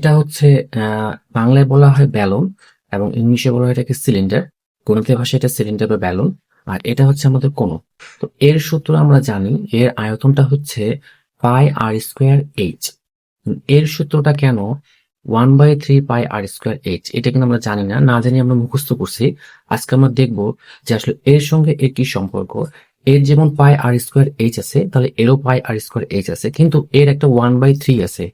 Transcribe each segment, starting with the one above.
এটা হচ্ছে বাংলায় বলা হয় ব্যালন এবং ইংলিশে বলা হয় এটাকে সিলিন্ডার। গণিতের ভাষায় এটা সিলিন্ডার বা ব্যালন। আর এটা হচ্ছে আমাদের কোণ। তো এর সূত্র আমরা জানি, এর আয়তনটা হচ্ছে পাই আর স্কোয়ার এইচ। এর সূত্রটা কেন 1/3 পাই আর স্কোয়ার এইচ, এটা কিন্তু আমরা জানি না, না জানি আমরা মুখস্থ করছি। আজকে আমরা দেখবো যে আসলে এর সঙ্গে এর কি সম্পর্ক। এর যেমন পাই আর স্কোয়ার এইচ আছে, তাহলে এরও পাই আর স্কোয়ার এইচ আছে, কিন্তু এর একটা 1/3 আছে।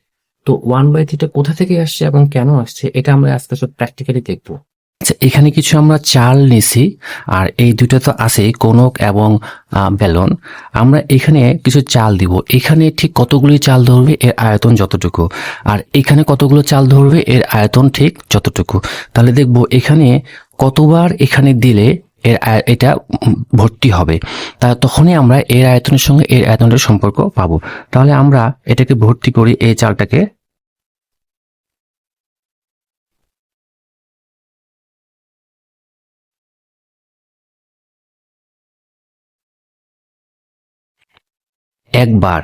তো 1/3টা কোথা থেকে আসছে এবং কেন আসছে, এটা আমরা আজকে সব প্র্যাকটিক্যালি দেখবো। আচ্ছা, এখানে কিছু আমরা চাল নিছি, আর এই দুটো তো আছে, কোনক এবং বেলন। আমরা এখানে কিছু চাল দিব। এখানে ঠিক কতগুলি চাল ধরবে এর আয়তন যতটুকু, আর এখানে কতগুলো চাল ধরবে এর আয়তন ঠিক যতটুকু। তাহলে দেখবো এখানে কতবার এখানে দিলে এটা ভর্তি হবে, তা তখনই আমরা এর আয়তনের সঙ্গে এর আয়তনের সম্পর্ক পাবো। তাহলে আমরা এটাকে ভর্তি করি, এই চালটাকে। একবার,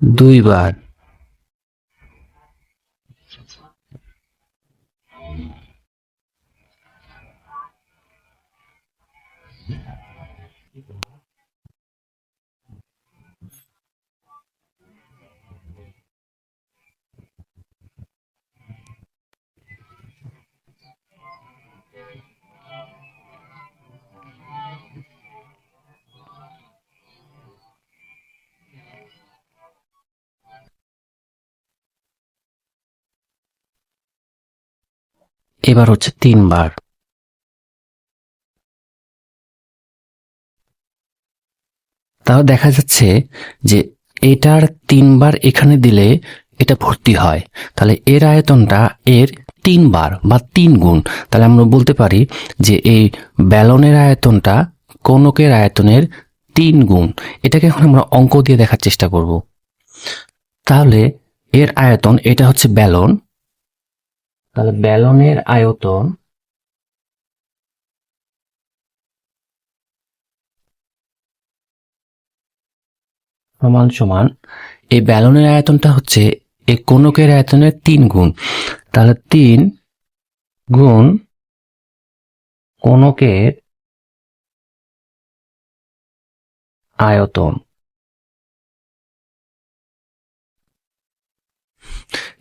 দুইবার, এবার হচ্ছে তিনবার। তাও দেখা যাচ্ছে যে এটার তিনবার এখানে দিলে এটা ভর্তি হয়, তাহলে এর আয়তনটা এর 3 বার বা 3 গুণ। তাহলে আমরা বলতে পারি যে এই ব্যালনের আয়তনটা কোনকের আয়তনের 3 গুণ। এটাকে এখন আমরা অঙ্ক দিয়ে দেখার চেষ্টা করব। তাহলে এর আয়তন, এটা হচ্ছে ব্যালন, তাহলে ব্যালনের আয়তন সমান সমান, এই ব্যালনের আয়তনটা হচ্ছে এই কোনকের আয়তনের 3 গুণ। তাহলে 3 গুণ কোনকের আয়তন।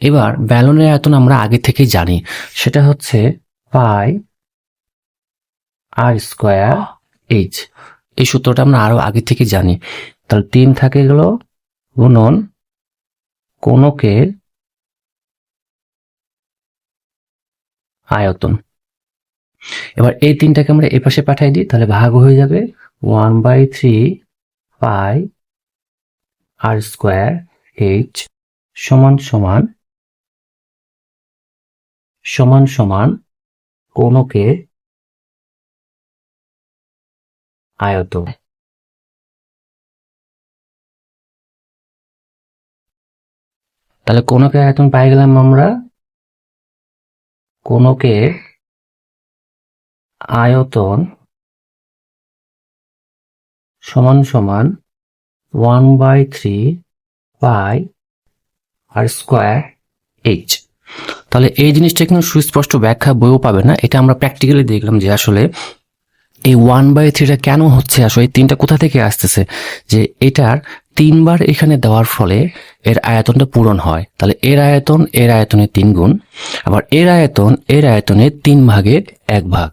এবার ব্যালনের আয়তন আমরা আগে থেকেই জানি, সেটা হচ্ছে পাই আর স্কোয়ার এইচ। এই সূত্রটা আমরা আরো আগে থেকে জানি। তাহলে 3 থাকে গেল গুণন কোনকের আয়তন। এবার এই 3টাকে আমরা এই পাশে পাঠাই দিই, তাহলে ভাগ হয়ে যাবে 1/3 পাই আর স্কোয়ার এইচ সমান সমান সমান সমান কোনকের আয়তন। তাহলে কোনকের আয়তন পাই গেলাম আমরা, কোনকের আয়তন সমান সমান 1/3 পাই আর স্কোয়ার এইচ। তাহলে এই জিনিসটা কিন্তু সুস্পষ্ট ব্যাখ্যা বইও পাবে না, এটা আমরা প্র্যাকটিক্যালি দেখলাম যে আসলে এই 1/3টা কেন হচ্ছে, আসলে এই 3টা কোথা থেকে আসতেছে। যে এটার 3বার এখানে দেওয়ার ফলে এর আয়তনটা পূরণ হয়। তাহলে এর আয়তন এর আয়তনের 3 গুণ, আবার এর আয়তন এর আয়তনের 3 ভাগের 1 ভাগ।